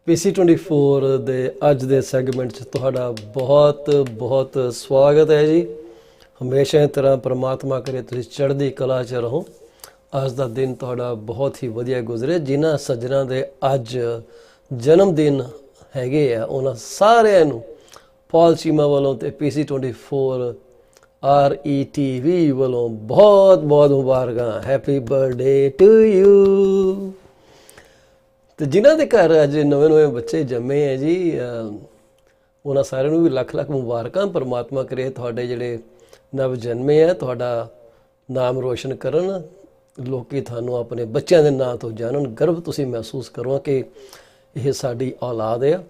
PC24 ਦੇ ਅੱਜ ਦੇ ਸੈਗਮੈਂਟ 'ਚ ਤੁਹਾਡਾ ਬਹੁਤ ਬਹੁਤ ਸਵਾਗਤ ਹੈ ਜੀ। ਹਮੇਸ਼ਾ ਇਸ ਤਰ੍ਹਾਂ ਪ੍ਰਮਾਤਮਾ ਕਰੇ ਤੁਸੀਂ ਚੜ੍ਹਦੀ ਕਲਾ 'ਚ ਰਹੋ। ਅੱਜ ਦਾ ਦਿਨ ਤੁਹਾਡਾ ਬਹੁਤ ਹੀ ਵਧੀਆ ਗੁਜ਼ਰੇ। ਜਿਨ੍ਹਾਂ ਸੱਜਣਾਂ ਦੇ ਅੱਜ ਜਨਮ ਦਿਨ ਹੈਗੇ ਆ ਉਹਨਾਂ ਸਾਰਿਆਂ ਨੂੰ ਪੌਲ ਚੀਮਾ ਵੱਲੋਂ ਤੇ PC24 RETV ਵੱਲੋਂ ਬਹੁਤ ਬਹੁਤ ਮੁਬਾਰਕਾਂ। Happy birthday to you. ਤੇ ਜਿਨ੍ਹਾਂ ਦੇ ਘਰ ਅੱਜ ਨਵੇਂ ਬੱਚੇ ਜੰਮੇ ਹੈ ਜੀ ਉਹਨਾਂ ਸਾਰਿਆਂ ਨੂੰ ਵੀ ਲੱਖ ਲੱਖ ਮੁਬਾਰਕਾਂ। ਪਰਮਾਤਮਾ ਕਰੇ ਤੁਹਾਡੇ ਜਿਹੜੇ ਨਵ ਜਨਮੇ ਹੈ ਤੁਹਾਡਾ ਨਾਮ ਰੋਸ਼ਨ ਕਰਨ, ਲੋਕੀ ਤੁਹਾਨੂੰ ਆਪਣੇ ਬੱਚਿਆਂ ਦੇ ਨਾਂ ਤੋਂ ਜਾਣਨ, ਗਰਵ ਤੁਸੀਂ ਮਹਿਸੂਸ ਕਰੋ ਕਿ ਇਹ ਸਾਡੀ ਔਲਾਦ ਹੈ।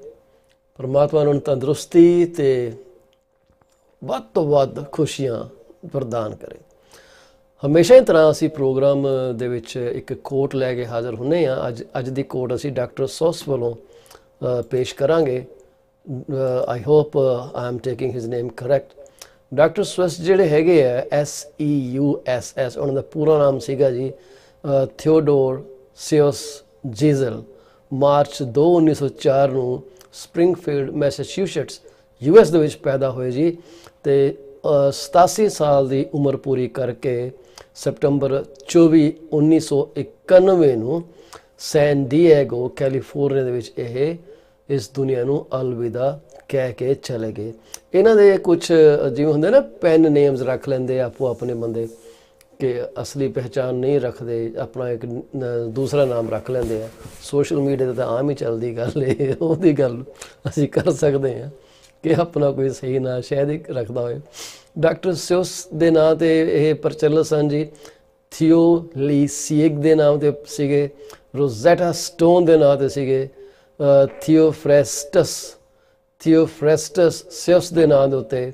ਪਰਮਾਤਮਾ ਉਹਨਾਂ ਨੂੰ ਤੰਦਰੁਸਤੀ ਅਤੇ ਵੱਧ ਤੋਂ ਵੱਧ ਖੁਸ਼ੀਆਂ ਪ੍ਰਦਾਨ ਕਰੇ। ਹਮੇਸ਼ਾ ਹੀ ਤਰ੍ਹਾਂ ਅਸੀਂ ਪ੍ਰੋਗਰਾਮ ਦੇ ਵਿੱਚ ਇੱਕ ਕੋਟ ਲੈ ਕੇ ਹਾਜ਼ਰ ਹੁੰਦੇ ਹਾਂ। ਅੱਜ ਦੀ ਕੋਟ ਅਸੀਂ ਡਾਕਟਰ ਸਵਿਸ ਵੱਲੋਂ ਪੇਸ਼ ਕਰਾਂਗੇ। I hope I am taking his name correct. Doctor Swiss ਜਿਹੜੇ ਹੈਗੇ ਆ SEUSS, ਉਹਨਾਂ ਦਾ ਪੂਰਾ ਨਾਮ ਸੀਗਾ ਜੀ ਥਿਓਡੋਰ ਸਿਓਸ ਜੀਜ਼ਲ। ਮਾਰਚ 2, 1904 ਨੂੰ ਸਪ੍ਰਿੰਗਫੀਲਡ ਮੈਸੇਚਿਊਸੇਟਸ US ਦੇ ਵਿੱਚ ਪੈਦਾ ਹੋਏ ਜੀ। ਅਤੇ 87 ਸਾਲ ਦੀ ਉਮਰ ਪੂਰੀ ਕਰਕੇ ਸੈਪਟੰਬਰ 24, 1991 ਨੂੰ ਸੈਨ ਡੀਏਗੋ ਕੈਲੀਫੋਰਨੀਆ ਦੇ ਵਿੱਚ ਇਹ ਇਸ ਦੁਨੀਆ ਨੂੰ ਅਲਵਿਦਾ ਕਹਿ ਕੇ ਚਲੇ ਗਏ। ਇਹਨਾਂ ਦੇ ਕੁਛ ਜਿਵੇਂ ਹੁੰਦੇ ਨਾ ਪੈਨ ਨੇਮਸ ਰੱਖ ਲੈਂਦੇ ਆਪੋ ਆਪਣੇ ਬੰਦੇ ਕਿ ਅਸਲੀ ਪਹਿਚਾਣ ਨਹੀਂ ਰੱਖਦੇ, ਆਪਣਾ ਇੱਕ ਦੂਸਰਾ ਨਾਮ ਰੱਖ ਲੈਂਦੇ ਆ। ਸੋਸ਼ਲ ਮੀਡੀਆ 'ਤੇ ਤਾਂ ਆਮ ਹੀ ਚੱਲਦੀ ਗੱਲ ਇਹ, ਉਹਦੀ ਗੱਲ ਅਸੀਂ ਕਰ ਸਕਦੇ ਹਾਂ ਕਿ ਆਪਣਾ ਕੋਈ ਸਹੀ ਨਾਂ ਸ਼ਾਇਦ ਹੀ ਰੱਖਦਾ ਹੋਏ। ਡਾਕਟਰ ਸਿਓਸ ਦੇ ਨਾਂ 'ਤੇ ਇਹ ਪ੍ਰਚਲਿਤ ਸਨ ਜੀ। ਥਿਓਲੀਸੀਏਕ ਦੇ ਨਾਮ 'ਤੇ ਸੀਗੇ, ਰੋਜ਼ੈਟਾ ਸਟੋਨ ਦੇ ਨਾਂ 'ਤੇ ਸੀਗੇ, ਥਿਓਫਰੈਸਟਸ ਸਿਓਸ ਦੇ ਨਾਂ ਦੇ ਉੱਤੇ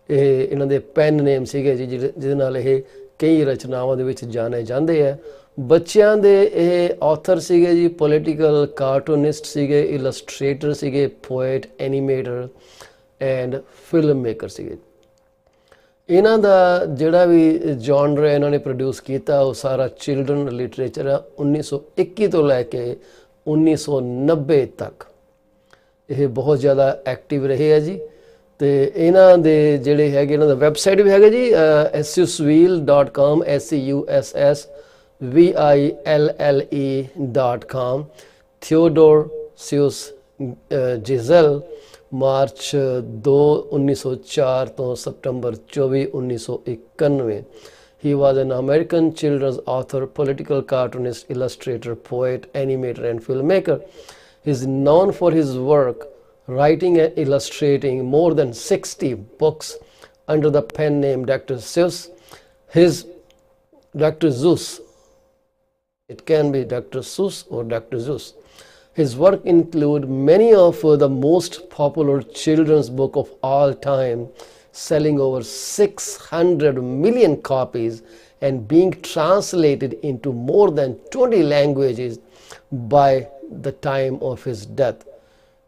ਇਹ ਇਹਨਾਂ ਦੇ ਪੈਨ ਨੇਮ ਸੀਗੇ ਜੀ, ਜਿਹਦੇ ਨਾਲ ਇਹ ਕਈ ਰਚਨਾਵਾਂ ਦੇ ਵਿੱਚ ਜਾਣੇ ਜਾਂਦੇ ਹੈ। ਬੱਚਿਆਂ ਦੇ ਇਹ ਆਥਰ ਸੀਗੇ ਜੀ, ਪੋਲੀਟੀਕਲ ਕਾਰਟੂਨਿਸਟ ਸੀਗੇ, ਇਲਸਟ੍ਰੇਟਰ ਸੀਗੇ, poet, animator and film maker ਸੀਗੇ। ਇਹਨਾਂ ਦਾ ਜਿਹੜਾ ਵੀ ਜੌਨਰ ਇਹਨਾਂ ਨੇ ਪ੍ਰੋਡਿਊਸ ਕੀਤਾ ਉਹ ਸਾਰਾ ਚਿਲਡਰਨ ਲਿਟਰੇਚਰ ਆ। 1921 ਤੋਂ ਲੈ ਕੇ 1990 ਤੱਕ ਇਹ ਬਹੁਤ ਜ਼ਿਆਦਾ ਐਕਟਿਵ ਰਹੇ ਆ ਜੀ। ਅਤੇ ਇਹਨਾਂ ਦੇ ਜਿਹੜੇ ਹੈਗੇ ਇਹਨਾਂ ਦਾ ਵੈਬਸਾਈਟ ਵੀ ਹੈਗਾ ਜੀ suswheel.com, SEUSSVILLE.com। ਥਿਓਡੋਰ ਸਿਓਸ ਜਿਜ਼ਲ ਮਾਰਚ 2, 1904 ਤੋਂ ਸਤੰਬਰ 24, 1991। He was an American children's author, political cartoonist, illustrator, poet, animator and filmmaker. He is known for his work writing and illustrating more than 60 books under the pen name Dr. Seuss. His Dr. Seuss, it can be Dr. Seuss or Dr. Seuss. His work include many of the most popular children's book of all time, selling over 600 million copies and being translated into more than 20 languages by the time of his death.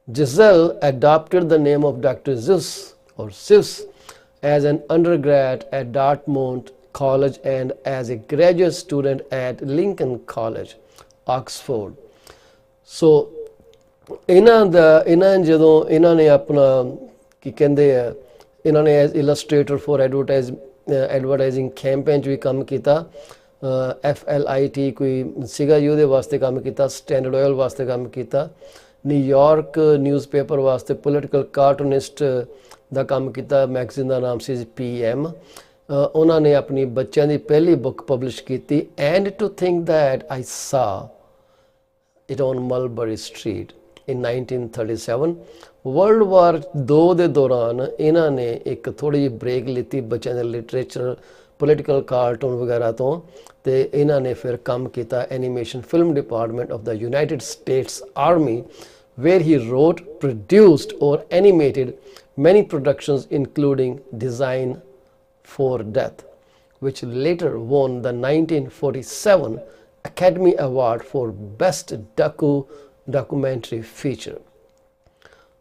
Giselle adopted the name of Dr. Seuss or Seuss as an undergrad at Dartmouth College and as a graduate student at Lincoln College, Oxford. ਸੋ ਜਦੋਂ ਇਹਨਾਂ ਨੇ ਆਪਣਾ ਕੀ ਕਹਿੰਦੇ ਆ, ਇਹਨਾਂ ਨੇ as ਇਲਸਟ੍ਰੇਟਰ four advertising campaign 'ਚ ਵੀ ਕੰਮ ਕੀਤਾ। FLIT ਕੋਈ ਸੀਗਾ ਜੀ, ਉਹਦੇ ਵਾਸਤੇ ਕੰਮ ਕੀਤਾ। ਸਟੈਂਡਰਡ ਆਇਲ ਵਾਸਤੇ ਕੰਮ ਕੀਤਾ। ਨਿਊਯਾਰਕ ਨਿਊਜ਼ਪੇਪਰ ਵਾਸਤੇ ਪੋਲੀਟੀਕਲ ਕਾਰਟੂਨਿਸਟ ਦਾ ਕੰਮ ਕੀਤਾ। ਮੈਗਜ਼ੀਨ ਦਾ ਨਾਮ ਸੀ PM। ਉਹਨਾਂ ਨੇ ਆਪਣੀ ਬੱਚਿਆਂ ਦੀ ਪਹਿਲੀ ਬੁੱਕ ਪਬਲਿਸ਼ ਕੀਤੀ, and to think that I saw it on Mulberry Street in 1937। World war 2 ਦੇ ਦੌਰਾਨ ਇਹਨਾਂ ਨੇ ਇੱਕ ਥੋੜ੍ਹੀ ਜਿਹੀ ਬ੍ਰੇਕ ਲਿੱਤੀ ਬੱਚਿਆਂ ਦੇ ਲਿਟਰੇਚਰ, ਪੋਲੀਟੀਕਲ ਕਾਰਟੂਨ ਵਗੈਰਾ ਤੋਂ, ਅਤੇ ਇਹਨਾਂ ਨੇ ਫਿਰ ਕੰਮ ਕੀਤਾ animation film department of the United States army, where he wrote, produced or animated many productions including Design for Death, which later won the 1947 Academy Award for Best Documentary Feature.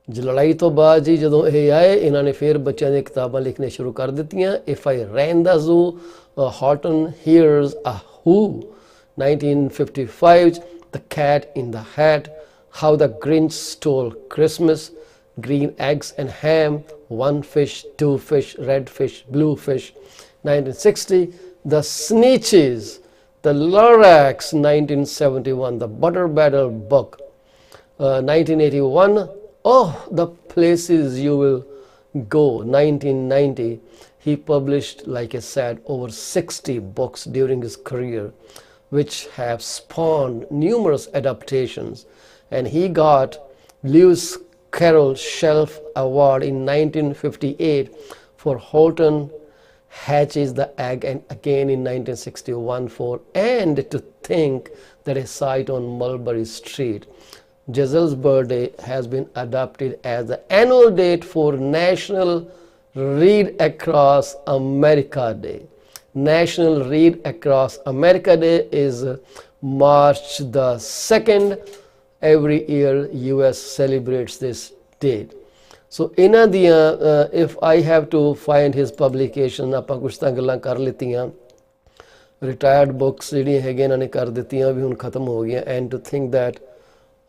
ਲੜਾਈ ਤੋਂ ਬਾਅਦ ਜੀ ਜਦੋਂ ਇਹ ਆਏ ਇਹਨਾਂ ਨੇ ਫਿਰ ਬੱਚਿਆਂ ਦੀਆਂ ਕਿਤਾਬਾਂ ਲਿਖਣੀਆਂ ਸ਼ੁਰੂ ਕਰ ਦਿੱਤੀਆਂ। If I Ran the Zoo, Horton Hears a Who, 1955, The Cat in the Hat, How the Grinch Stole Christmas, Green Eggs and Ham, One Fish, Two Fish, Red Fish, Blue Fish, 1960, The Snitches, The Lorax, 1971, The Butter Battle Book, 1981, Oh, The Places You Will Go, 1990. He published, like I said, over 60 books during his career, which have spawned numerous adaptations. And he got Lewis Carroll Shelf Award in 1958 for Horton Hatches the Egg, and again in 1961 for And to Think That a Sight on Mulberry Street. Giselle's birthday has been adopted as the annual date for National Read Across America Day. National Read Across America Day is March the 2nd. Every year US celebrates this date. So ਇਹਨਾਂ ਦੀਆਂ if I have to find his publication, ਆਪਾਂ ਕੁਛ ਤਾਂ ਗੱਲਾਂ ਕਰ ਲਿੱਤੀਆਂ. Retired books ਜਿਹੜੀਆਂ ਹੈਗੀਆਂ ਇਹਨਾਂ ਨੇ ਕਰ ਦਿੱਤੀਆਂ ਵੀ ਹੁਣ ਖਤਮ ਹੋ ਗਈਆਂ. And to think that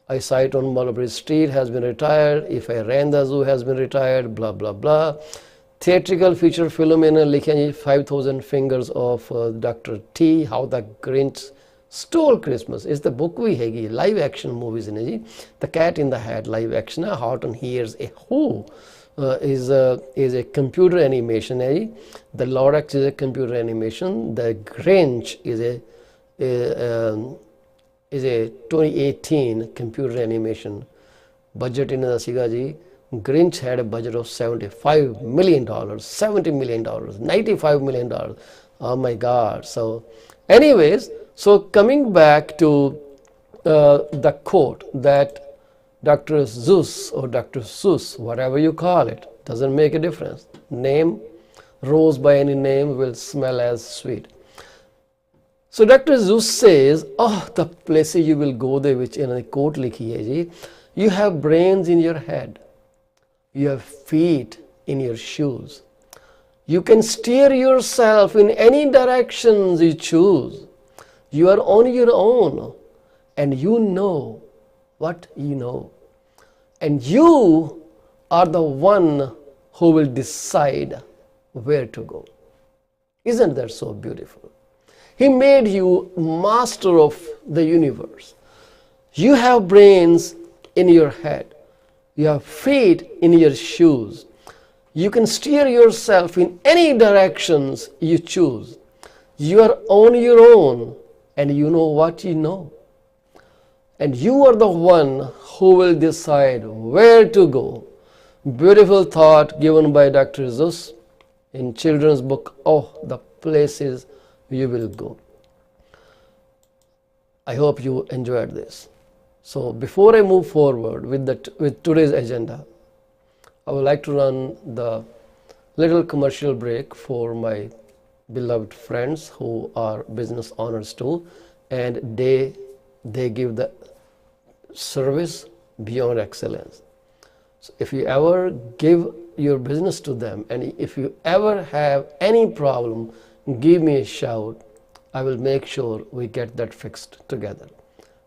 I Sight on Mulberry Street has been retired, If I Ran the Zoo has been retired, blah blah blah. Theatrical feature film ਇਹਨਾਂ ਲਿਖਿਆ ਜੀ 5000 Fingers of Dr. T, How the Grinch Stole Christmas is the book we have. Live action movies in it. The Cat in the Hat live action. Horton Hears a Who is a computer animation. The Lorax is a computer animation. The Grinch is a 2018 computer animation. Budget in the Sigaji. Grinch had a budget of $75 million, $70 million, $95 million. Oh my God. So anyways, so coming back to the quote that Dr. Zeus or Dr. Seuss, whatever you call it, doesn't make a difference. Name, rose by any name will smell as sweet. So Dr. Zeus says, oh, the places you will go there, which in a quote likhi hai ji, you have brains in your head, you have feet in your shoes. You can steer yourself in any directions you choose. You are on your own and you know what you know. And you are the one who will decide where to go. Isn't that so beautiful? He made you master of the universe. You have brains in your head. You have feet in your shoes. You can steer yourself in any directions you choose. You are on your own and you know what you know. And you are the one who will decide where to go. Beautiful thought given by Dr. Zeus in children's book, Oh, the Places You Will Go. I hope you enjoyed this. So before I move forward with today's agenda, I would like to run the little commercial break for my beloved friends who are business owners too, and they give the service beyond excellence. So if you ever give your business to them, and if you ever have any problem, give me a shout. I will make sure we get that fixed together.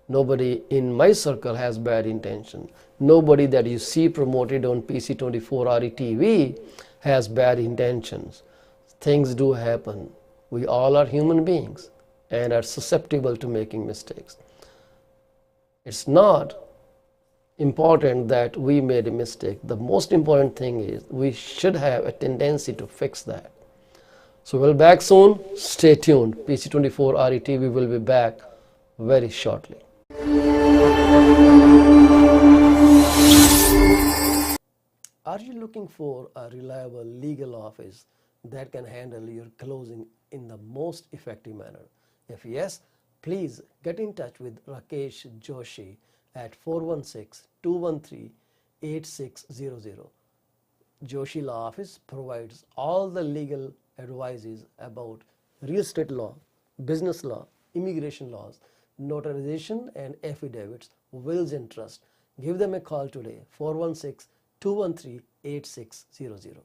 Nobody in my circle has bad intention. Nobody that you see promoted on PC24RE TV has bad intentions. Things do happen. We all are human beings and are susceptible to making mistakes. It's not important that we made a mistake. The most important thing is we should have a tendency to fix that. So we'll be back soon. Stay tuned. PC24RE TV will be back very shortly. Are you looking for a reliable legal office that can handle your closing in the most effective manner? If yes, please get in touch with Rakesh Joshi at 416-213-8600. Joshi Law Office provides all the legal advices about real estate law, business law, immigration laws, notarization and affidavits, wills and trust. Give them a call today, 416-213-8600.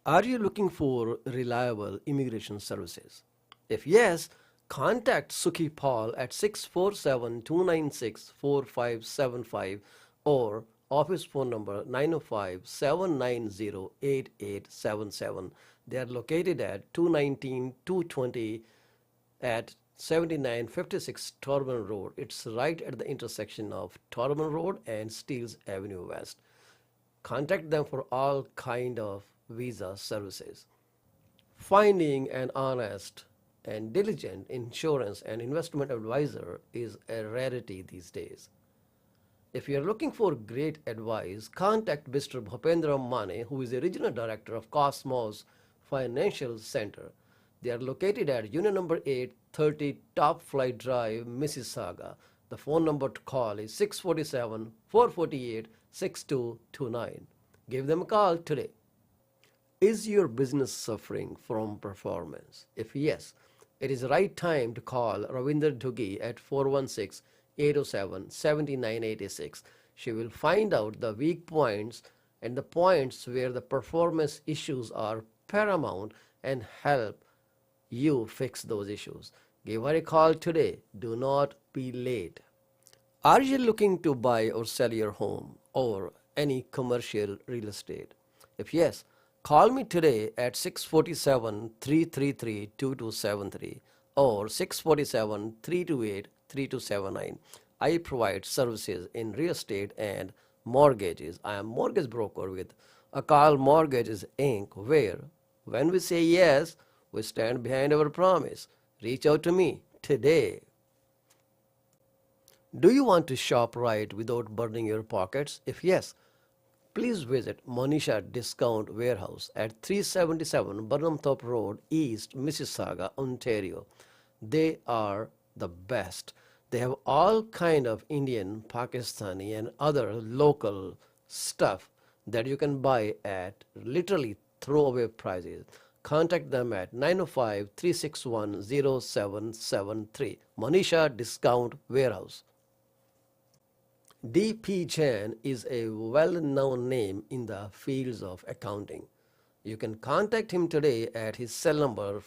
Are you looking for reliable immigration services? If yes, Contact Sukhi Paul at 647-296-4575 or office phone number 905-790-8877. They are located at 219-220 at 7956 Torban Road. It's right at the intersection of Torban Road and Steeles Avenue West. Contact them for all kind of visa services. Finding an honest and diligent insurance and investment advisor is a rarity these days. If you are looking for great advice, contact Mr. Bhupendra Mane, who is the regional director of Cosmos Financial Center. They are located at Union number 830 Top Flight Drive, Mississauga. The phone number to call is 647-448-6229. Give them a call today. Is your business suffering from performance? If yes, it is the right time to call Ravinder Duggi at 416-807-7986. She will find out the weak points and the points where the performance issues are paramount and help you fix those issues. Give her a call today. Do not be late. Are you looking to buy or sell your home or any commercial real estate? If yes, call me today at 647-333-2273 or 647-328-3279. I provide services in real estate and mortgages. I am mortgage broker with Akal Mortgages Inc, where when we say yes, we stand behind our promise. Reach out to me today. Do you want to shop right without burning your pockets? If yes, please visit Monisha Discount Warehouse at 377 Burnhamthorpe Road, East Mississauga, Ontario. They are the best. They have all kind of Indian, Pakistani and other local stuff that you can buy at literally throwaway prices. Contact them at 905-361-0773. Monisha Discount Warehouse. D.P. Jain is a well-known name in the fields of accounting. You can contact him today at his cell number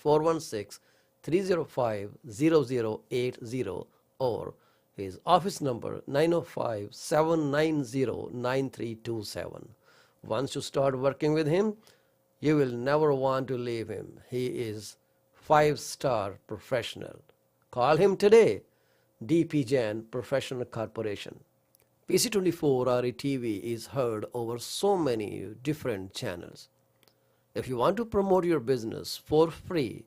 416-305-0080 or his office number 905-790-9327. Once you start working with him, you will never want to leave him. He is 5-star professional. Call him today. D.P. Jain Professional Corporation. PC24 RE-TV is heard over so many different channels. If you want to promote your business for free,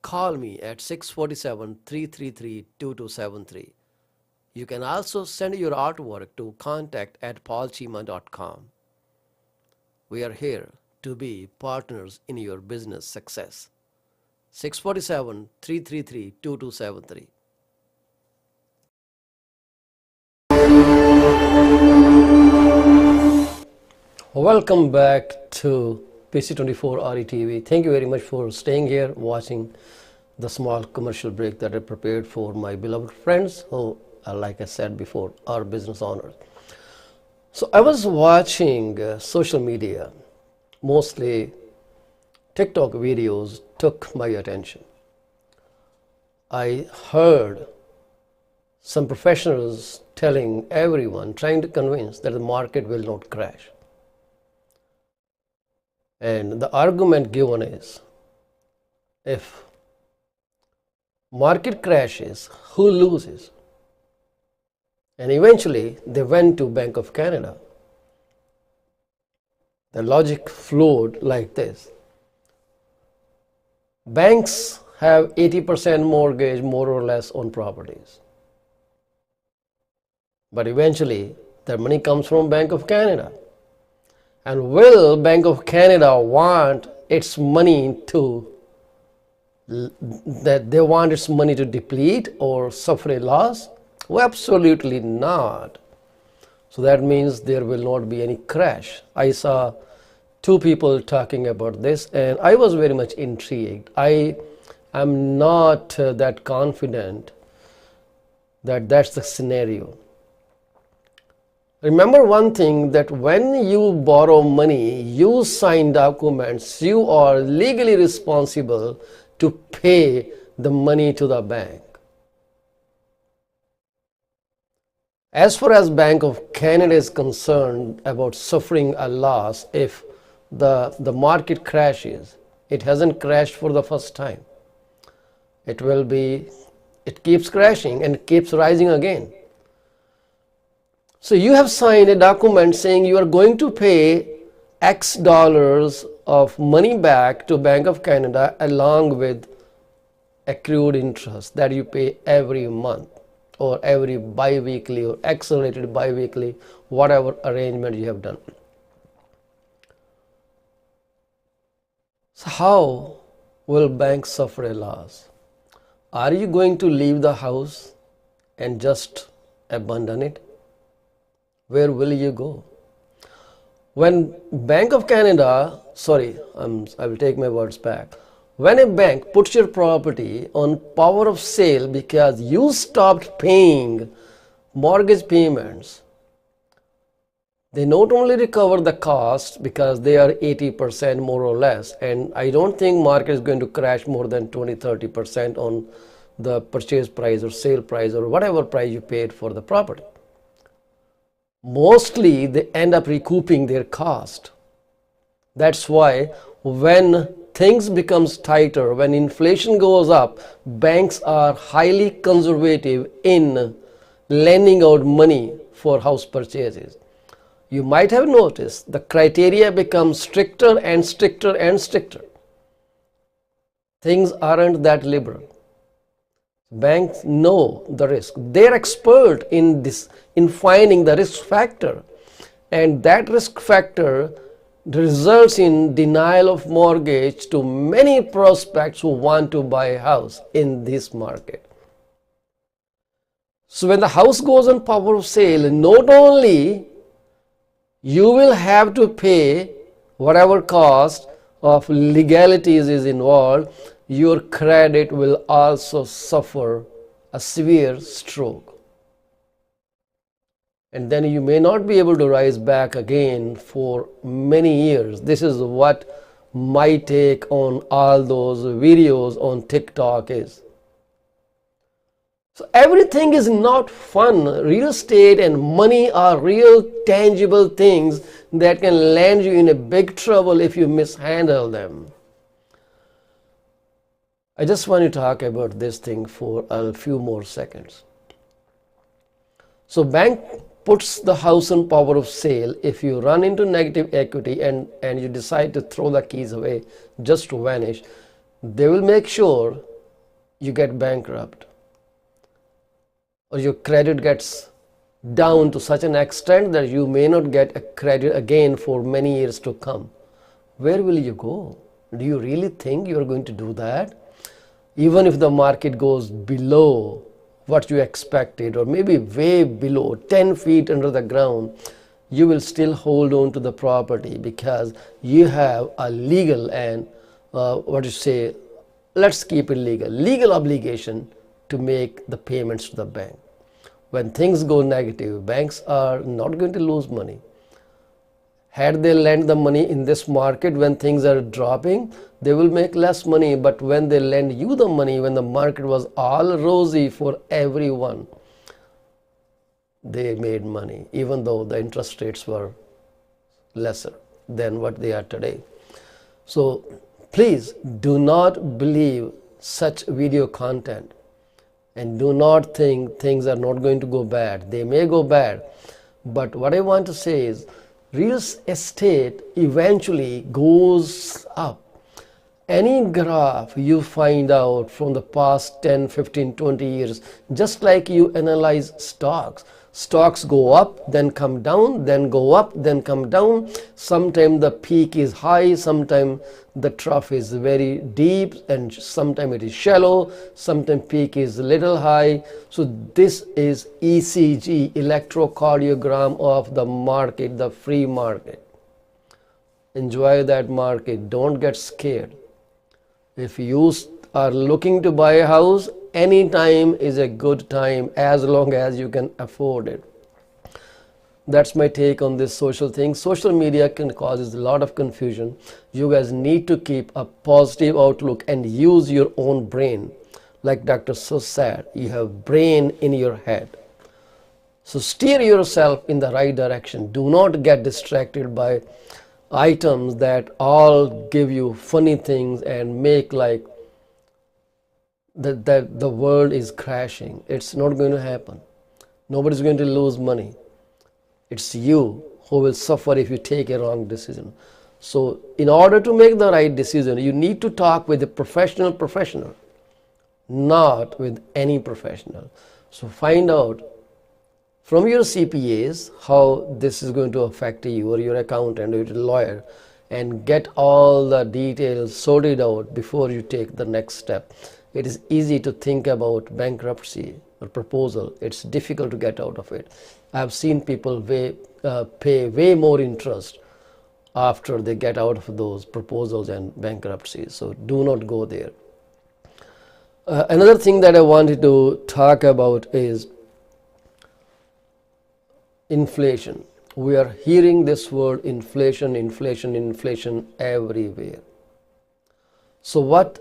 call me at 647-333-2273. You can also send your artwork to contact@paulcheema.com. We are here to be partners in your business success. 647-333-2273. Welcome back to PC24 RE-TV. Thank you very much for staying here, watching the small commercial break that I prepared for my beloved friends who, like I said before, are business owners. So I was watching social media, mostly TikTok videos took my attention. I heard some professionals telling everyone, trying to convince that the market will not crash. And the argument given is, if market crashes, who loses? And eventually they went to Bank of Canada. The logic flowed like this. Banks have 80% mortgage more or less on properties. But eventually their money comes from Bank of Canada. And will Bank of Canada want its money to deplete or suffer a loss? Well, absolutely not. So that means there will not be any crash. I saw two people talking about this and I was very much intrigued. I am not that confident that that's the scenario. Remember one thing, that when you borrow money, you sign documents, you are legally responsible to pay the money to the bank. As far as Bank of Canada is concerned about suffering a loss if the market crashes, it hasn't crashed for the first time. It keeps crashing and it keeps rising again. So you have signed a document saying you are going to pay X dollars of money back to Bank of Canada along with accrued interest that you pay every month or every bi-weekly or accelerated bi-weekly, whatever arrangement you have done. So how will banks suffer a loss? Are you going to leave the house and just abandon it? Where will you go? When Bank of Canada, I will take my words back. When a bank puts your property on power of sale because you stopped paying mortgage payments, they not only recover the cost because they are 80% more or less, and I don't think market is going to crash more than 20-30% on the purchase price or sale price or whatever price you paid for the property. Mostly they end up recouping their cost. That's why when things becomes tighter, when inflation goes up, banks are highly conservative in lending out money for house purchases. You might have noticed the criteria becomes stricter and stricter and stricter. Things aren't that liberal. Banks know the risk. They're expert in finding the risk factor, and that risk factor results in denial of mortgage to many prospects who want to buy a house in this market. So when the house goes on power of sale, not only you will have to pay whatever cost of legalities is involved, your credit will also suffer a severe stroke. And then you may not be able to rise back again for many years. This is what my take on all those videos on TikTok is. So everything is not fun. Real estate and money are real tangible things that can land you in a big trouble if you mishandle them. I just want to talk about this thing for a few more seconds. So bank puts the house on power of sale. If you run into negative equity and you decide to throw the keys away, just to vanish, they will make sure you get bankrupt or your credit gets down to such an extent that you may not get a credit again for many years to come. Where will you go? Do you really think you are going to do that? Even if the market goes below what you expected or maybe way below 10 feet under the ground, you will still hold on to the property because you have a legal and let's keep it legal obligation to make the payments to the bank. When things go negative, banks are not going to lose money. Had they lent the money in this market when things are dropping, they will make less money. But when they lend you the money, when the market was all rosy for everyone, they made money, even though the interest rates were lesser than what they are today. So please do not believe such video content and do not think things are not going to go bad. They may go bad, but what I want to say is real estate eventually goes up. Any graph you find out from the past 10, 15, 20 years, just like you analyze stocks. Stocks go up, then come down, then go up, then come down. Sometimes the peak is high, sometimes the trough is very deep, and sometimes it is shallow, sometimes peak is little high. So this is ECG, electrocardiogram of the market, the free market. Enjoy that market. Don't get scared. If you are looking to buy a house, any time is a good time as long as you can afford it. That's my take on this social thing. Social media can cause a lot of confusion. You guys need to keep a positive outlook and use your own brain. like Dr. So said, you have brain in your head. So steer yourself in the right direction. Do not get distracted by items that all give you funny things and make like that the world is crashing. It's not going to happen. Nobody's going to lose money. It's you who will suffer if you take a wrong decision. So in order to make the right decision, you need to talk with a professional, not with any professional. So find out from your CPAs how this is going to affect you, or your accountant or your lawyer, and get all the details sorted out before you take the next step. It is easy to think about bankruptcy or proposal. It's difficult to get out of it. I've seen people pay way more interest after they get out of those proposals and bankruptcies. So do not go there. Another thing that I wanted to talk about is inflation. We are hearing this word inflation everywhere. So what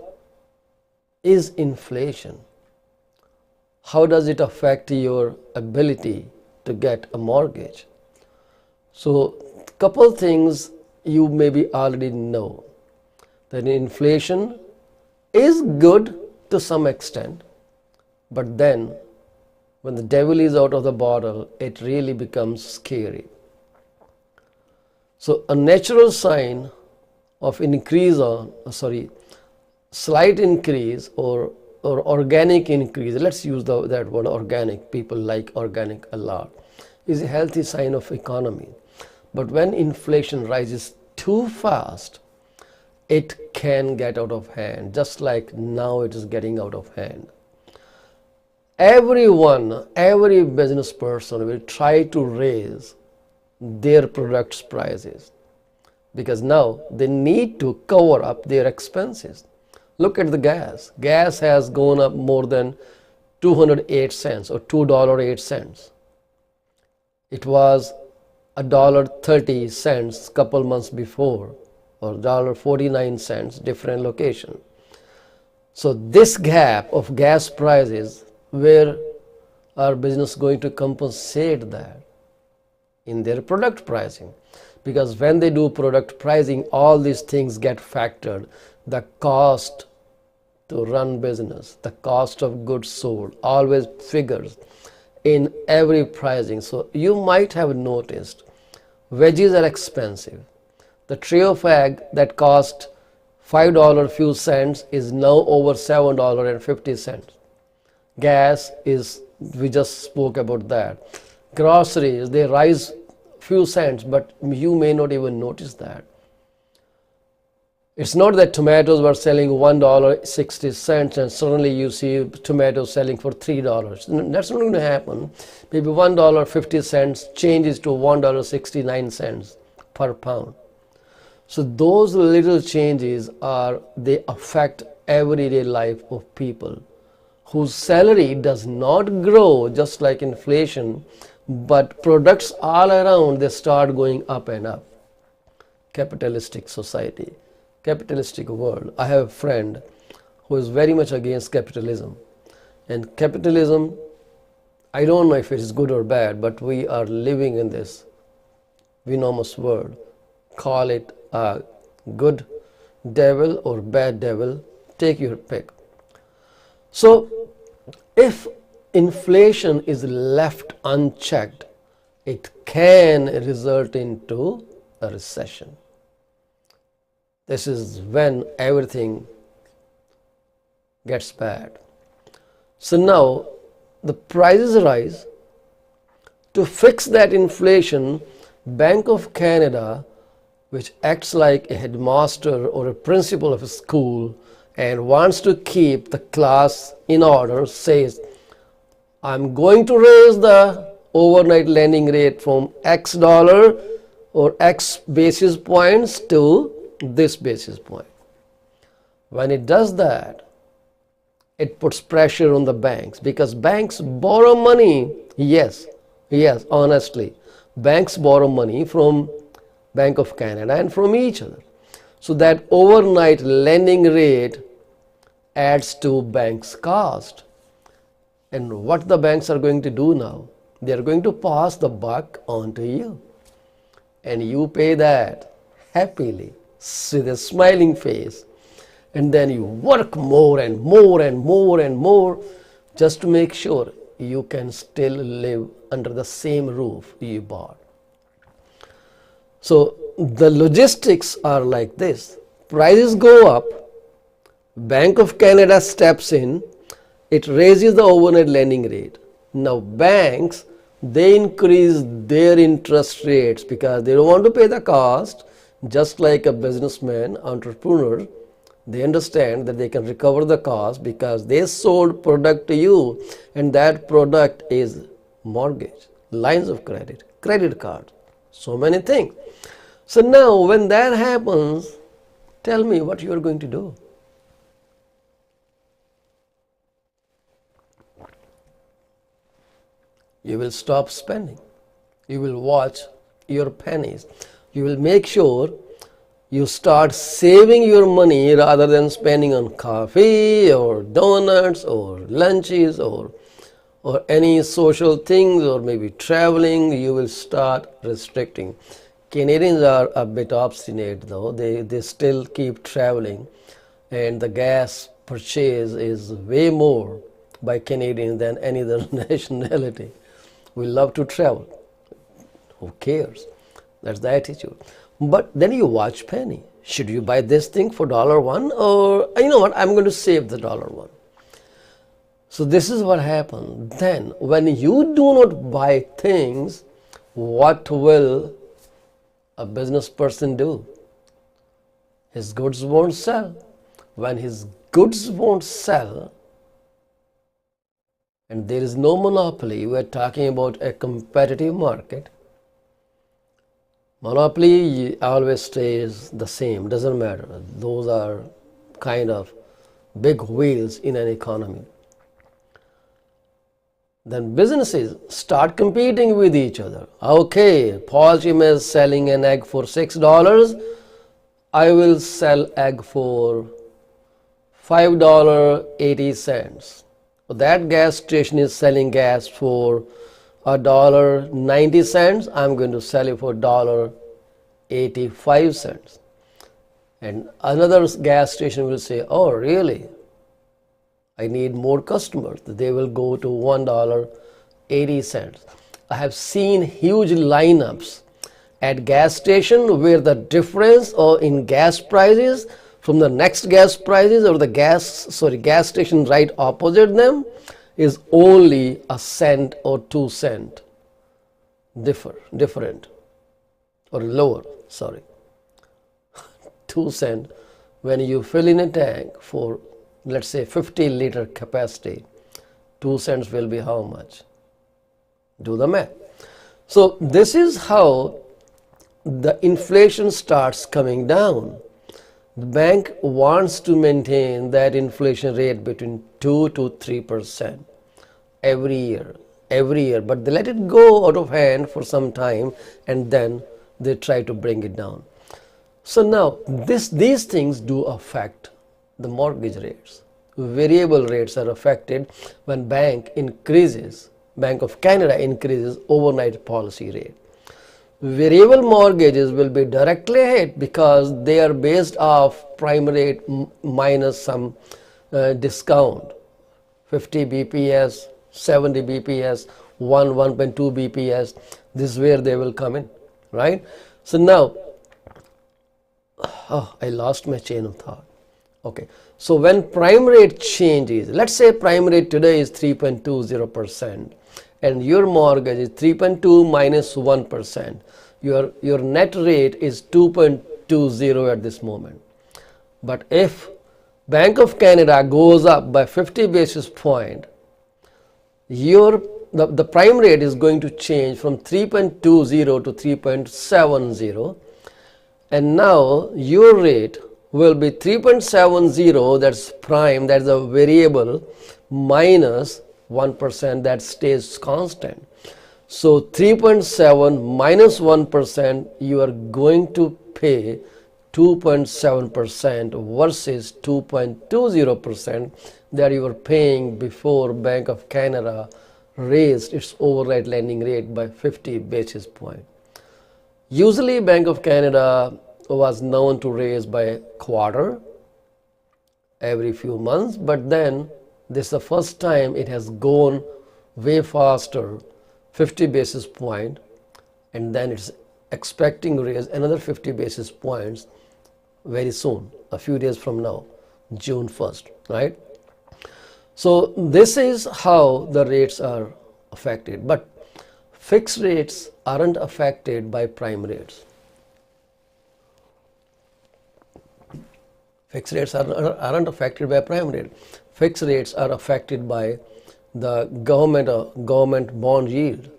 is inflation? How does it affect your ability to get a mortgage? So a couple things you maybe already know, that inflation is good to some extent, but then when the devil is out of the bottle, it really becomes scary. So a natural sign of slight increase or organic increase, let's use that word organic, people like organic a lot, is a healthy sign of economy. But when inflation rises too fast, it can get out of hand, just like now it is getting out of hand. Every business person will try to raise their products' prices because now they need to cover up their expenses. Look at the gas. Gas has gone up more than 208 cents or $2.08. It was $1.30 couple months before, or $1.49, different location. So this gap of gas prices, where are business going to compensate that? In their product pricing. Because when they do product pricing, all these things get factored. The cost to run business, the cost of goods sold always figures in every pricing. So you might have noticed veggies are expensive. The tray of egg that cost $5 few cents is now over $7.50. Gas is, we just spoke about that. Groceries, they rise few cents, but you may not even notice that. It's not that tomatoes were selling $1.60 and suddenly you see tomatoes selling for $3. That's not going to happen. Maybe $1.50 changes to $1.69 per pound. So those little changes they affect everyday life of people whose salary does not grow just like inflation, but products all around, they start going up and up. Capitalistic society, capitalistic world. I have a friend who is very much against capitalism. And capitalism, I don't know if it is good or bad, but we are living in this venomous world. Call it a good devil or bad devil, take your pick. So if inflation is left unchecked, it can result into a recession. This is when everything gets bad. So now the prices rise. To fix that inflation, Bank of Canada, which acts like a headmaster or a principal of a school and wants to keep the class in order, says, I'm going to raise the overnight lending rate from X dollar or X basis points to this basis point. When it does that, it puts pressure on the banks because banks borrow money. Yes, honestly, banks borrow money from Bank of Canada and from each other. So that overnight lending rate adds to bank's cost. And what the banks are going to do now? They are going to pass the buck on to you. And you pay that happily with a smiling face. And then you work more and more and more and more just to make sure you can still live under the same roof you bought. So the logistics are like this. Prices go up, Bank of Canada steps in, it raises the overnight lending rate. Now banks, they increase their interest rates because they don't want to pay the cost. Just like a businessman, entrepreneur, they understand that they can recover the cost because they sold product to you, and that product is mortgage, lines of credit, credit card, so many things. So now when that happens, tell me what you are going to do. You will stop spending. You will watch your pennies. You will make sure you start saving your money rather than spending on coffee or donuts or lunches or any social things or maybe traveling. You will start restricting. Canadians are a bit obstinate though. They still keep traveling, and the gas purchase is way more by Canadians than any other nationality. We love to travel. Who cares? That's the attitude. But then you watch penny. Should you buy this thing for $1, or you know what, I'm going to save the $1. So this is what happens. Then when you do not buy things, what will a business person do? His goods won't sell. When his goods won't sell, and there is no monopoly, we are talking about a competitive market. Monopoly always stays the same, doesn't matter. Those are kind of big wheels in an economy. Then businesses start competing with each other. Okay, Paul Cheema is selling an egg for $6. I will sell egg for $5.80. That gas station is selling gas for $1.90. I'm going to sell it for $1.85. And another gas station will say, oh really, I need more customers. They will go to $1.80. I have seen huge lineups at gas station where the difference in gas prices from the next gas prices or the gas station right opposite them is only a cent or 2 cents different or lower, 2 cents. When you fill in a tank for, let's say, 50-liter capacity, 2 cents will be how much? Do the math. So this is how the inflation starts coming down. The bank wants to maintain that inflation rate between 2 to 3% every year, but they let it go out of hand for some time and then they try to bring it down. So now these things do affect the mortgage rates. Variable rates are affected when Bank of Canada increases overnight policy rate. Variable mortgages will be directly hit because they are based off prime rate minus some discount, 50 BPS, 70 BPS, 1.2 BPS. This is where they will come in, right? So now, I lost my chain of thought. Okay, so when prime rate changes, let's say prime rate today is 3.20% and your mortgage is 3.2 minus 1%. Your net rate is 2.20 at this moment. But if Bank of Canada goes up by 50 basis point, the prime rate is going to change from 3.20 to 3.70, and now your rate will be 3.70, that's prime, that's a variable, minus 1% that stays constant. So 3.7 minus 1%, you are going to pay 2.7% versus 2.20% that you were paying before Bank of Canada raised its overnight lending rate by 50 basis points. Usually Bank of Canada was known to raise by a quarter every few months, but then this is the first time it has gone way faster, 50 basis point, and then it's expecting to raise another 50 basis points very soon, a few days from now, June 1st, right? So this is how the rates are affected, but fixed rates aren't affected by prime rates. Fixed rates aren't affected by prime rate. Fixed rates are affected by the government bond yield.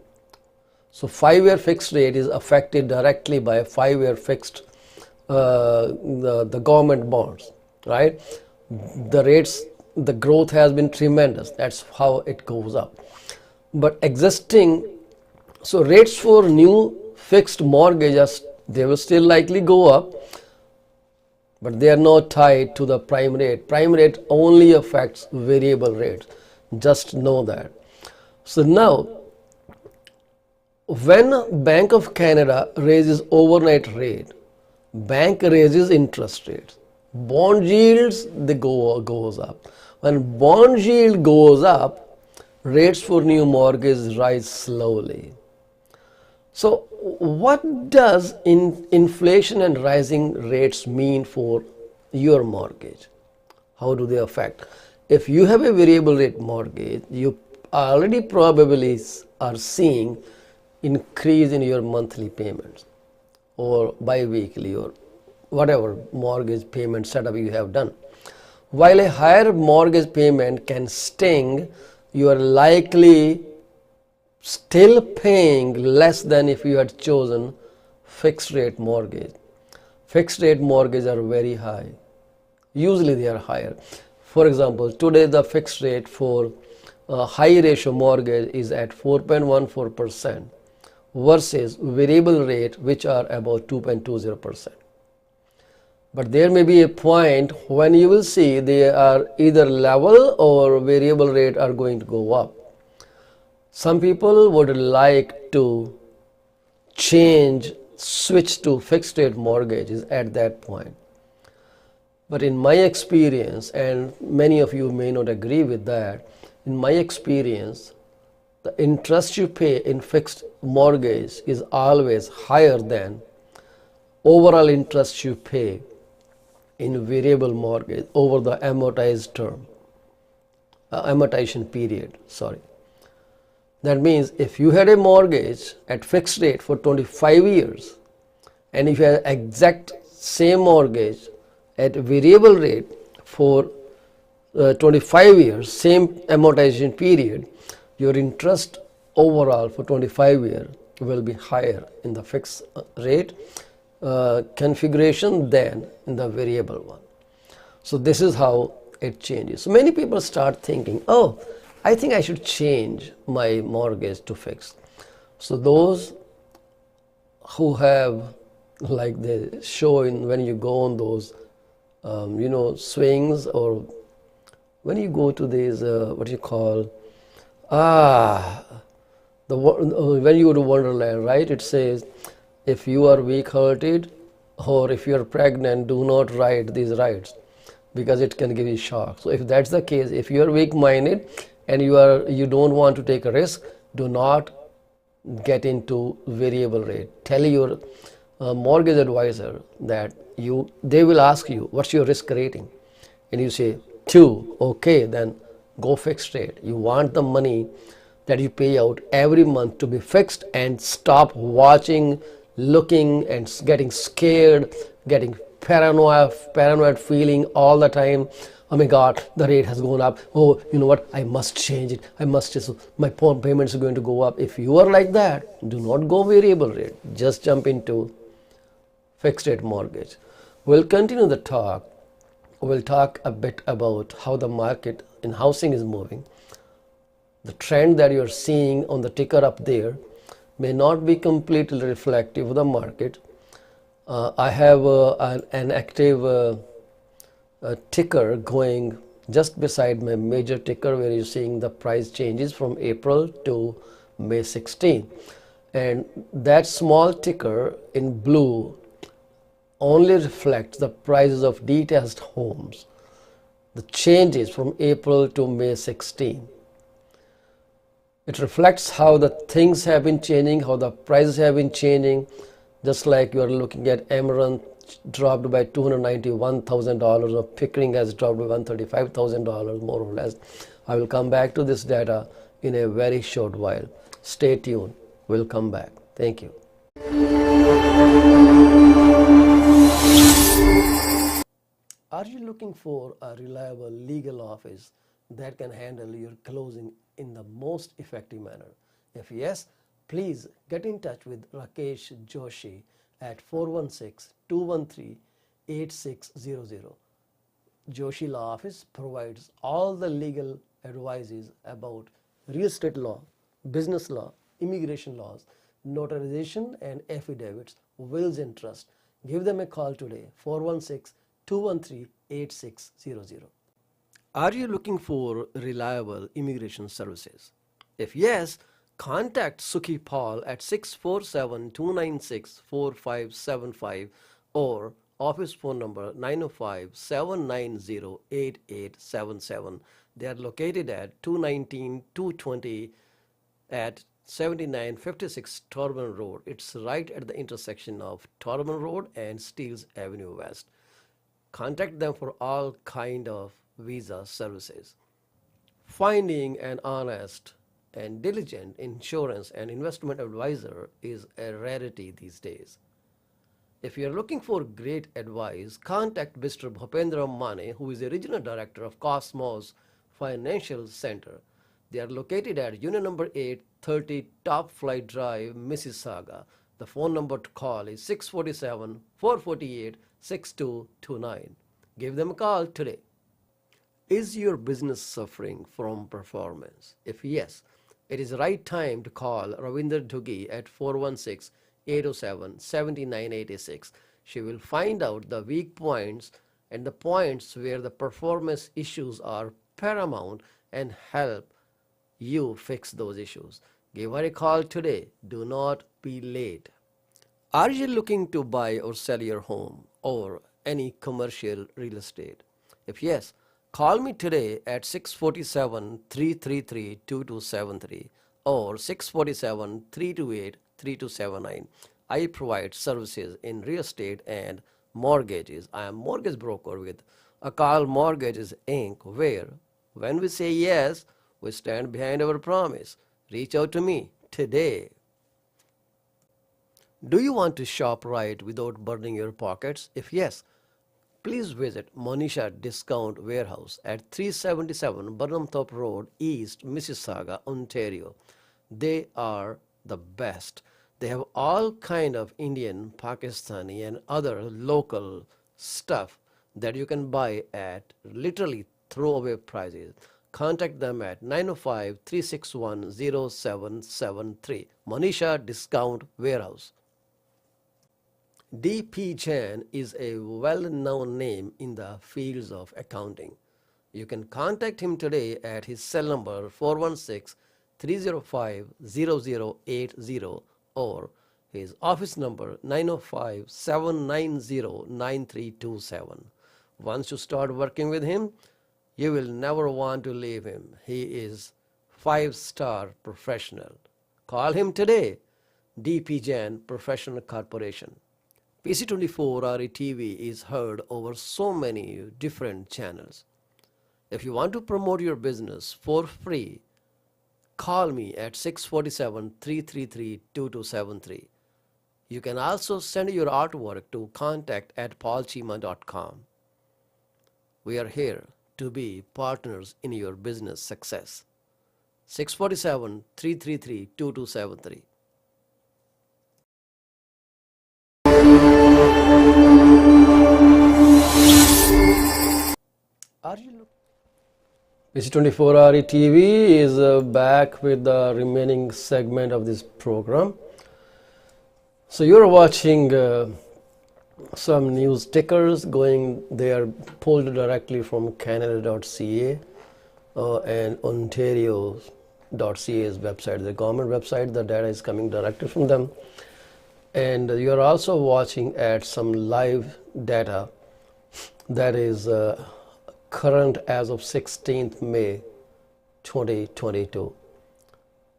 So 5-year fixed rate is affected directly by 5-year fixed the government bonds, right? The rates, the growth has been tremendous. That's how it goes up. But so rates for new fixed mortgages, they will still likely go up, but they are not tied to the prime rate. Prime rate only affects variable rates. Just know that. So now, when Bank of Canada raises overnight rate, bank raises interest rates. Bond yields, they goes up. When bond yield goes up, rates for new mortgages rise slowly. So what does inflation and rising rates mean for your mortgage? How do they affect? If you have a variable rate mortgage, you already probably are seeing increase in your monthly payments or bi-weekly or whatever mortgage payment setup you have done. While a higher mortgage payment can sting, you are likely still paying less than if you had chosen fixed rate mortgage. Fixed rate mortgages are very high. Usually they are higher. For example, today the fixed rate for a high ratio mortgage is at 4.14% versus variable rate which are about 2.20%. But there may be a point when you will see they are either level or variable rate are going to go up. Some people would like to switch to fixed rate mortgages at that point. But in my experience, and many of you may not agree with that, in my experience, the interest you pay in fixed mortgage is always higher than overall interest you pay in variable mortgage over the amortization period, sorry. That means if you had a mortgage at fixed rate for 25 years and if you had exact same mortgage at variable rate for 25 years, same amortization period, your interest overall for 25 years will be higher in the fixed rate configuration than in the variable one. So this is how it changes. So many people start thinking, oh, I think I should change my mortgage to fixed. So those who have, like they show in when you go on those swings, or when you go to these what you call when you go to Wonderland, right? It says if you are weak-hearted or if you are pregnant, do not ride these rides because it can give you shock. So if that's the case, if you are weak-minded and you don't want to take a risk, do not get into variable rate. Tell your mortgage advisor that they will ask you what's your risk rating, and you say 2. Okay, then go fixed rate. You want the money that you pay out every month to be fixed, and stop watching, looking and getting scared, getting paranoid feeling all the time. Oh my God, the rate has gone up. Oh, you know what? I must change it. My payments are going to go up. If you are like that, do not go variable rate. Just jump into fixed rate mortgage. We'll continue the talk. We'll talk a bit about how the market in housing is moving. The trend that you're seeing on the ticker up there may not be completely reflective of the market. I have an active ticker going just beside my major ticker, where you're seeing the price changes from April to May 16. And that small ticker in blue only reflects the prices of detached homes, the changes from April to May 16. It reflects how the things have been changing, how the prices have been changing. Just like you are looking at Amaranth dropped by $291,000, or Pickering has dropped by $135,000, more or less. I will come back to this data in a very short while. Stay tuned. We'll come back. Thank you. Are you looking for a reliable legal office that can handle your closing in the most effective manner? If yes, please get in touch with Rakesh Joshi at 416-213-8600. Joshi Law Office provides all the legal advices about real estate law, business law, immigration laws, notarization and affidavits, wills and trust. Give them a call today, 416-213-8600. Are you looking for reliable immigration services? If yes, contact Sukhi Paul at 647-296-4575 or office phone number 905-790-8877. They are located at 219-220 at 7956 Torban Road. It's right at the intersection of Torban Road and Steeles Avenue West. Contact them for all kind of visa services. Finding an honest and diligent insurance and investment advisor is a rarity these days. If you are looking for great advice, contact Mr. Bhupendra Mane, who is the regional director of Cosmos Financial Center. They are located at Unit number 830 Top Flight Drive, Mississauga. The phone number to call is 647-448-6229. Give them a call today. Is your business suffering from performance? If yes, it is the right time to call Ravinder Duggi at 416-807-7986. She will find out the weak points and the points where the performance issues are paramount and help you fix those issues. Give her a call today. Do not be late. Are you looking to buy or sell your home or any commercial real estate? If yes, call me today at 647-333-2273 or 647-328-3279. I provide services in real estate and mortgages. I am mortgage broker with Akal Mortgages Inc, where when we say yes, we stand behind our promise. Reach out to me today. Do you want to shop right without burning your pockets? If yes, please visit Monisha Discount Warehouse at 377 Burnhamthorpe Road, East Mississauga, Ontario. They are the best. They have all kind of Indian, Pakistani and other local stuff that you can buy at literally throwaway prices. Contact them at 905-361-0773. Monisha Discount Warehouse. D.P. Jain is a well-known name in the fields of accounting. You can contact him today at his cell number 416-305-0080 or his office number 905-790-9327. Once you start working with him, you will never want to leave him. He is 5-star professional. Call him today. D.P. Jain Professional Corporation. PC24 RE-TV is heard over so many different channels. If you want to promote your business for free, call me at 647-333-2273. You can also send your artwork to contact@paulcheema.com. We are here to be partners in your business success. 647-333-2273. Are you PC24 RE TV is back with the remaining segment of this program. So you're watching some news tickers going, they are pulled directly from Canada.ca and Ontario.ca's website, the government website. The data is coming directly from them. And you are also watching at some live data that is current as of 16th May 2022.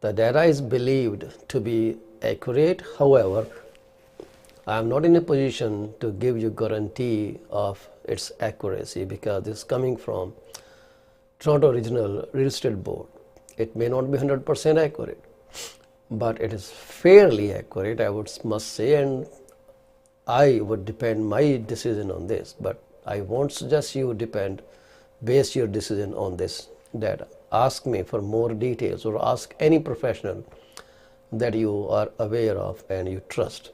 The data is believed to be accurate. However, I am not in a position to give you guarantee of its accuracy because this is coming from Toronto Regional Real Estate Board. It may not be 100% accurate, but it is fairly accurate, I must say, and I would depend my decision on this, but I won't suggest you base your decision on this data. Ask me for more details or ask any professional that you are aware of and you trust.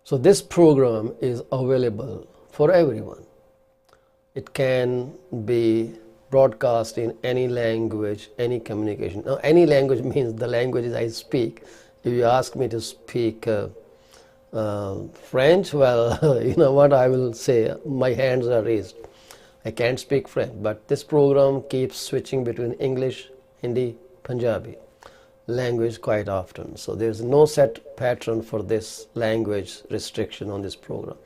So this program is available for everyone. It can be broadcast in any language, any communication. Now, any language means the languages I speak. If you ask me to speak French, well, you know what I will say, my hands are raised. I can't speak French, but this program keeps switching between English, Hindi, Punjabi language quite often. So there's no set pattern for this language restriction on this program.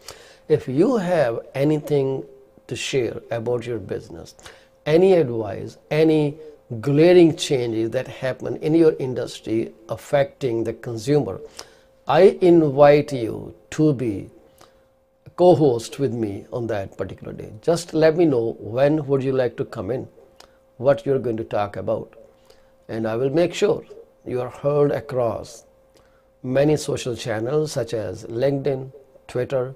If you have anything to share about your business, any advice, any glaring changes that happen in your industry affecting the consumer, I invite you to be a co-host with me on that particular day. Just let me know when would you like to come in, what you're going to talk about, and I will make sure you are heard across many social channels such as LinkedIn, Twitter,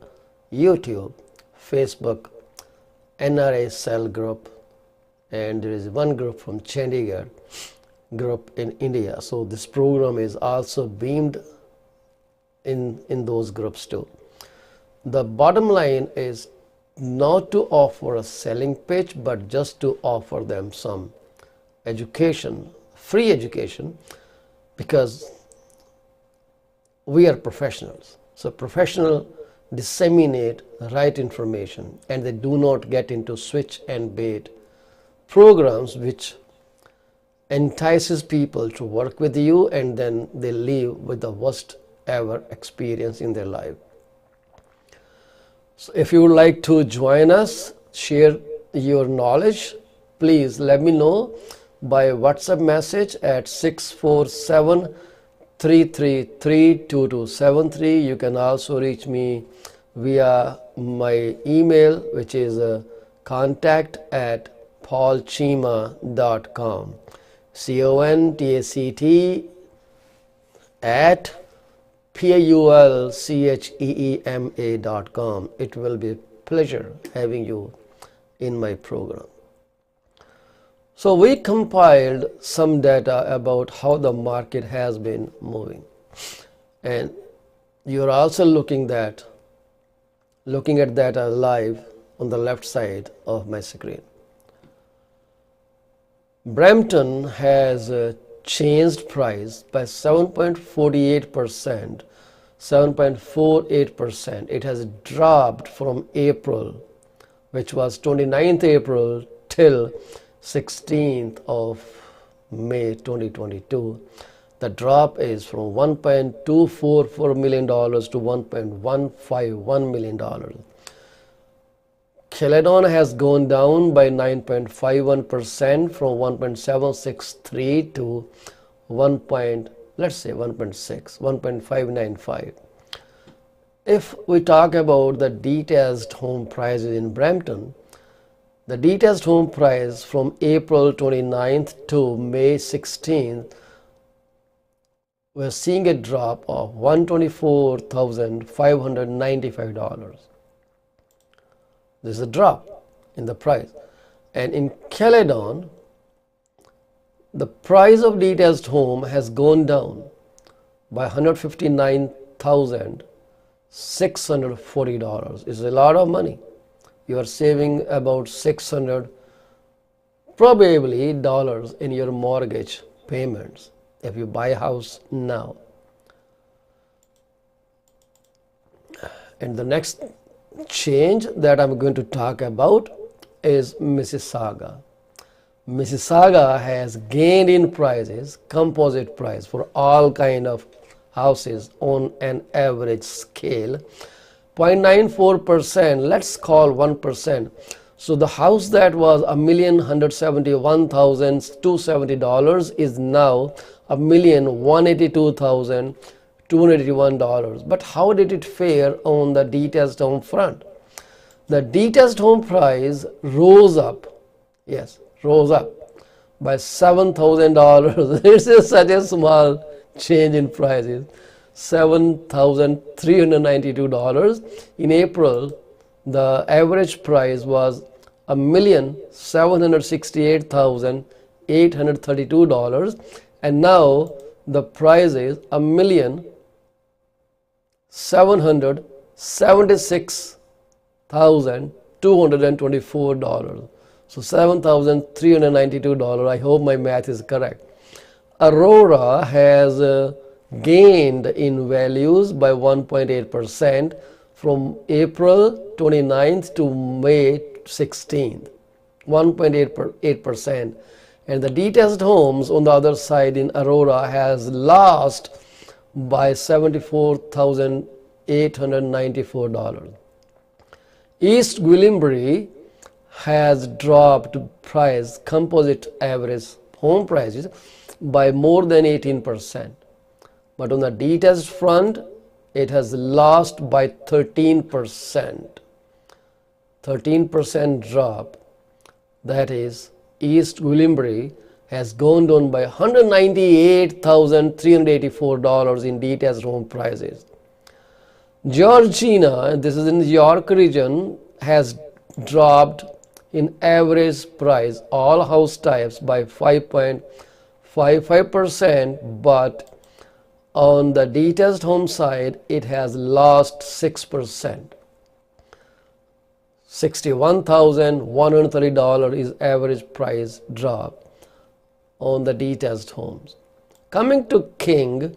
YouTube, Facebook, NRA Cell Group, and there is one group from Chandigarh group in India. So this program is also beamed in those groups too. The bottom line is not to offer a selling pitch, but just to offer them some education, free education, because we are professionals. So professionals disseminate right information and they do not get into switch and bait programs which entices people to work with you and then they leave with the worst ever experience in their life. So if you would like to join us, share your knowledge, please let me know by WhatsApp message at 647-333-2273. You can also reach me via my email, which is contact@paulcheema.com, contact@paulcheema.com. It will be a pleasure having you in my program. So we compiled some data about how the market has been moving, and you're also looking at data live on the left side of my screen. Brampton has changed price by 7.48%, 7.48%. It has dropped from April, which was 29th April till 16th of May 2022. The drop is from $1.244 million to $1.151 million. Caledon has gone down by 9.51% from 1.763 to 1.595. If we talk about the detached home prices in Brampton, the detached home price from April 29th to May 16th, we're seeing a drop of $124,595. There's a drop in the price. And in Caledon, the price of detached home has gone down by $159,640. It's a lot of money. You are saving about $600 probably dollars in your mortgage payments if you buy a house now. And the next change that I'm going to talk about is Mississauga. Mississauga has gained in prices, composite price for all kind of houses on an average scale, 0.94%, let's call 1%. So the house that was $1,171,270 is now $1,182,281. But how did it fare on the detached home front? The detached home price rose up, yes, rose up by $7,000. This is such a small change in prices, $7,392. In April, the average price was $1,768,832, and now the price is $1,776,224. So $7,392. I hope my math is correct. Aurora has gained in values by 1.8% from April 29th to May 16th, 1.8%. And the detached homes on the other side in Aurora has lost by $74,894. East Gwillimbury has dropped price, composite average home prices, by more than 18%. But on the detached front, it has lost by 13%. 13% drop. That is, East Gwillimbury has gone down by $198,384 in detached home prices. Georgina, this is in the York region, has dropped in average price, all house types, by 5.55%, but on the detached home side, it has lost 6%. $61,130 is average price drop on the detached homes. Coming to King,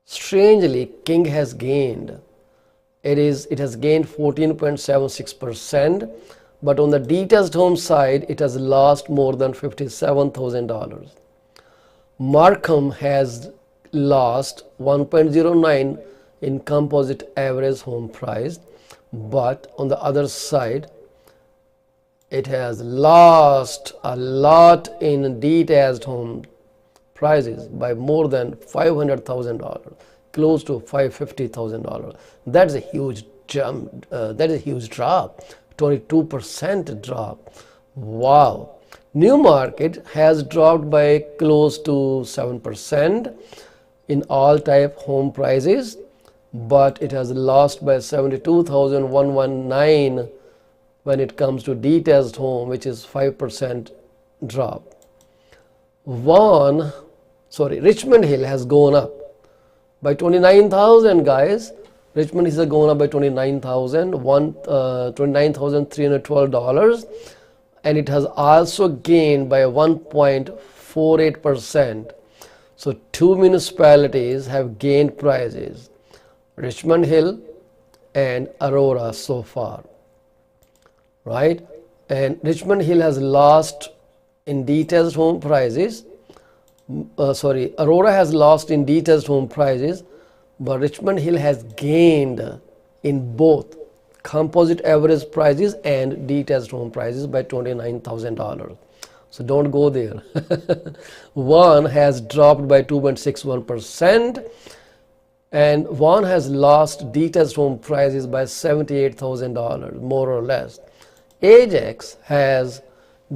strangely, King has gained. It has gained 14.76%, but on the detached home side, it has lost more than $57,000. Markham has lost 1.09 in composite average home price, but on the other side, it has lost a lot in detached home prices by more than $500,000, close to $550,000. That's a huge jump. That is a huge drop, 22% drop. Wow. Newmarket has dropped by close to 7% in all type home prices, but it has lost by $72,119 when it comes to detached home, which is 5% drop. Richmond Hill has gone up by 29,000, guys. Richmond Hill has gone up by $29,312, and it has also gained by 1.48%. So two municipalities have gained prices, Richmond Hill and Aurora so far, right? And Richmond Hill has lost in detached home prices. Aurora has lost in detached home prices, but Richmond Hill has gained in both composite average prices and detached home prices by $29,000. So don't go there. One has dropped by 2.61%, and one has lost detached home prices by $78,000, more or less. Ajax has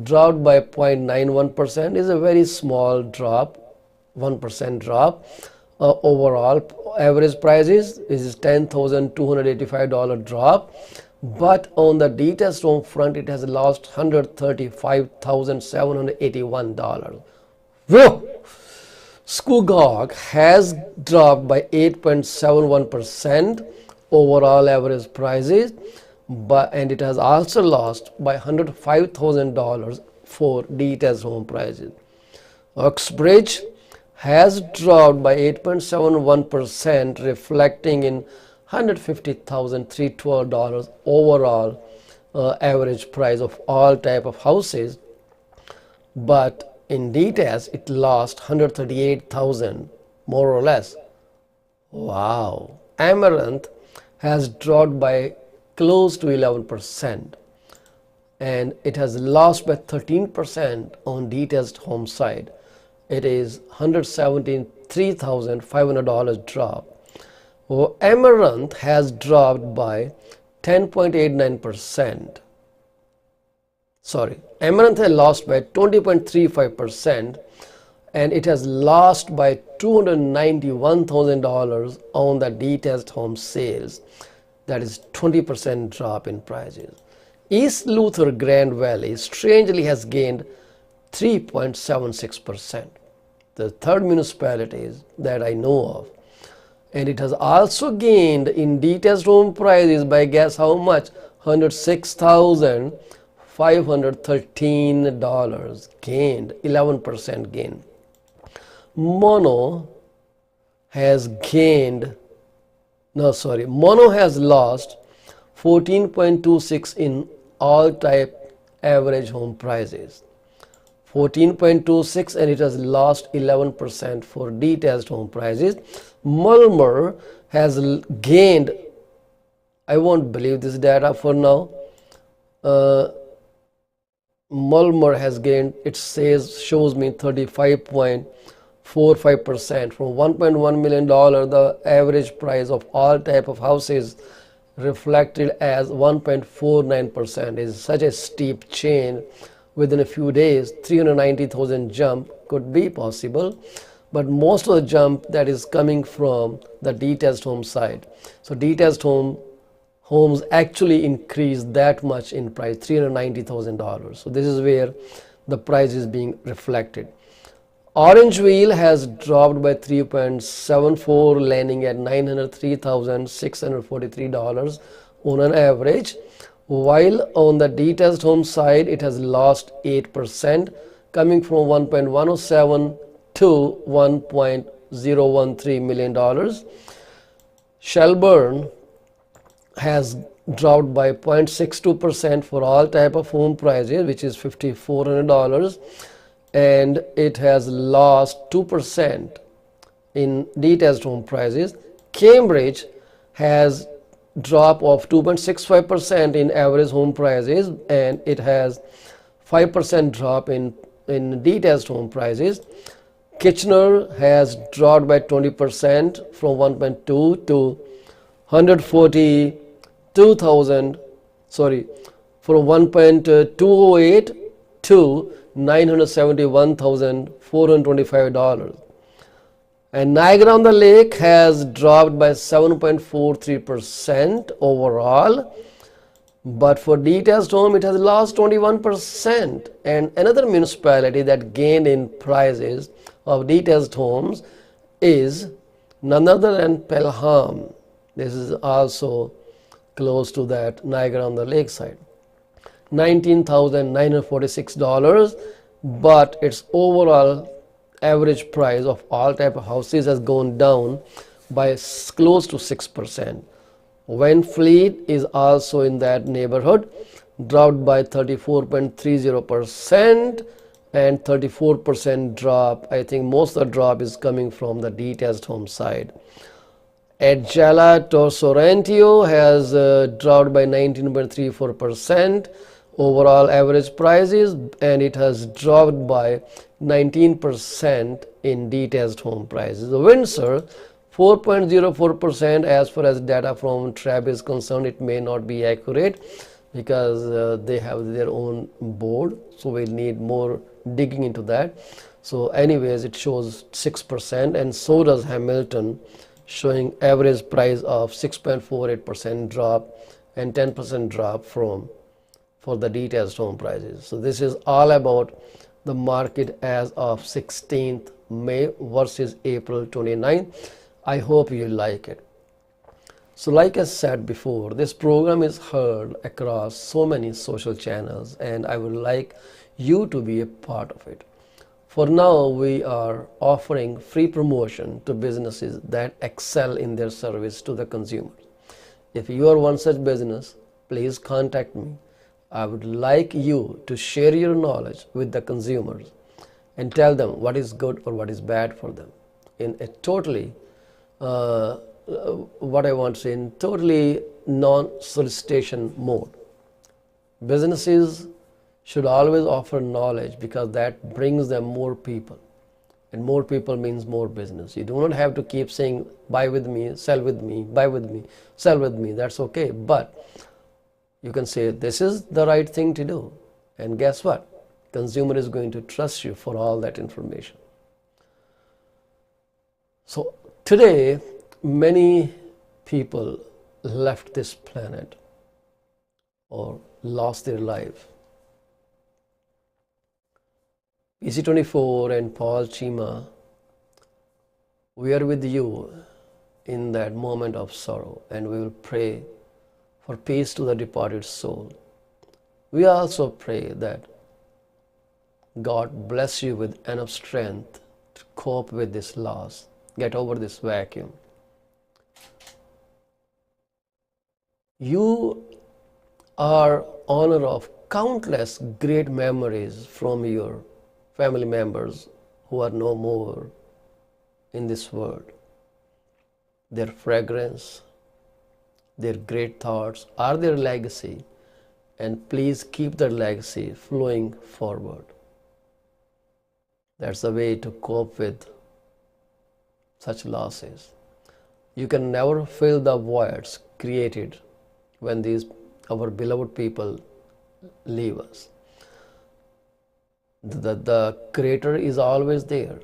dropped by 0.91%, is a very small drop, 1% drop. Overall average prices is $10,285 drop, but on the detached home front, it has lost $135,781. Whoa! Scugog has dropped by 8.71% overall average prices, and it has also lost by $105,000 for detached home prices. Uxbridge has dropped by 8.71%, reflecting in $150,312 overall average price of all type of houses, but in details it lost 138,000 more or less. Wow. Amaranth has dropped by close to 11%, and it has lost by 13% on detached home side. It is $173,500 drop. Amaranth has dropped by 10.89%. Sorry, Amaranth has lost by 20.35%, and it has lost by $291,000 on the detached home sales. That is 20% drop in prices. East Luther Grand Valley strangely has gained 3.76%. The third municipality that I know of. And it has also gained in detached home prices by guess how much? $106,513 gained, 11% gain. Mono has lost 14.26 in all type average home prices. 14.26, and it has lost 11% for detached home prices. Mulmer has gained, I won't believe this data for now. Mulmer has gained, it shows me 35.45% from $1.1 million. The average price of all type of houses reflected as 1.49% is such a steep change. Within a few days, 390,000 jump could be possible, but most of the jump that is coming from the detached home side. So detached homes actually increased that much in price, $390,000. So this is where the price is being reflected. Orangeville has dropped by 3.74, landing at $903,643 on an average, while on the detached home side it has lost 8%, coming from 1.107 to $1.013 million. Shelburne has dropped by 0.62% for all type of home prices, which is $5,400, and it has lost 2% in detached home prices. Cambridge has drop of 2.65% in average home prices, and it has 5% drop in detached home prices. Kitchener has dropped by 20% from 1.2 to 142,000, from 1.208 to $971,425. And Niagara-on-the-Lake has dropped by 7.43% overall, but for detached home it has lost 21%. And another municipality that gained in prices of detached homes is none other than Pelham. This is also close to that Niagara-on-the-Lake side. $19,946, but its overall average price of all type of houses has gone down by close to 6%. Winfleet is also in that neighborhood, dropped by 34.30%, and 34% drop. I think most of the drop is coming from the detached home side. Edgela Sorrento has dropped by 19.34% overall average prices, and it has dropped by 19% in detached home prices. Windsor 4.04%. As far as data from TRAB is concerned, it may not be accurate because they have their own board, so we'll need more digging into that. So anyways, it shows 6%, and so does Hamilton, showing average price of 6.48% drop and 10% drop for the detached home prices. So this is all about the market as of 16th May versus April 29th. I hope you like it. So like I said before, this program is heard across so many social channels, and I would like you to be a part of it. For now, we are offering free promotion to businesses that excel in their service to the consumers. If you are one such business, please contact me. I would like you to share your knowledge with the consumers and tell them what is good or what is bad for them in a totally, what I want to say, in totally non-solicitation mode. Businesses should always offer knowledge because that brings them more people. And more people means more business. You do not have to keep saying, buy with me, sell with me, buy with me, sell with me. That's okay. But you can say, this is the right thing to do. And guess what? Consumer is going to trust you for all that information. So today, many people left this planet or lost their life. PC24 and Paul Cheema, we are with you in that moment of sorrow, and we will pray for peace to the departed soul. We also pray that God bless you with enough strength to cope with this loss, get over this vacuum. You are honor of countless great memories from your family members who are no more in this world. Their fragrance, their great thoughts are their legacy, and please keep their legacy flowing forward. That's the way to cope with such losses. You can never fill the voids created when our beloved people leave us. The Creator is always there,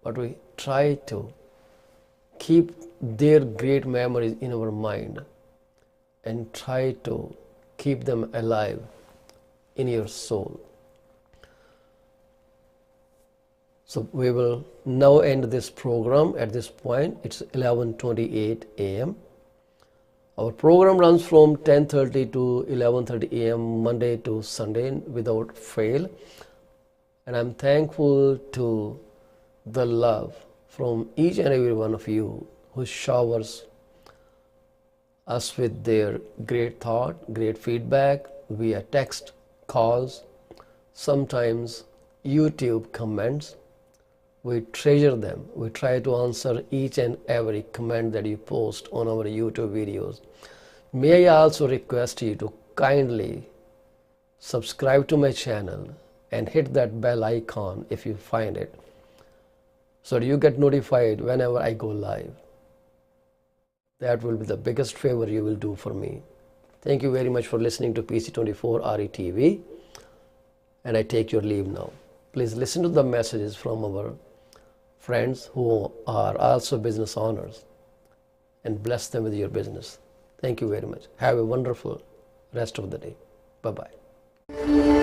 but we try to keep their great memories in our mind and try to keep them alive in your soul. So we will now end this program at this point. It's 11:28 a.m. Our program runs from 10:30 to 11:30 a.m. Monday to Sunday without fail. And I'm thankful to the love from each and every one of you who showers us with their great thought, great feedback via text, calls, sometimes YouTube comments. We treasure them. We try to answer each and every comment that you post on our YouTube videos. May I also request you to kindly subscribe to my channel and hit that bell icon if you find it, so that you get notified whenever I go live. That will be the biggest favor you will do for me. Thank you very much for listening to PC24 RETV, and I take your leave now. Please listen to the messages from our friends who are also business owners and bless them with your business. Thank you very much. Have a wonderful rest of the day. Bye-bye.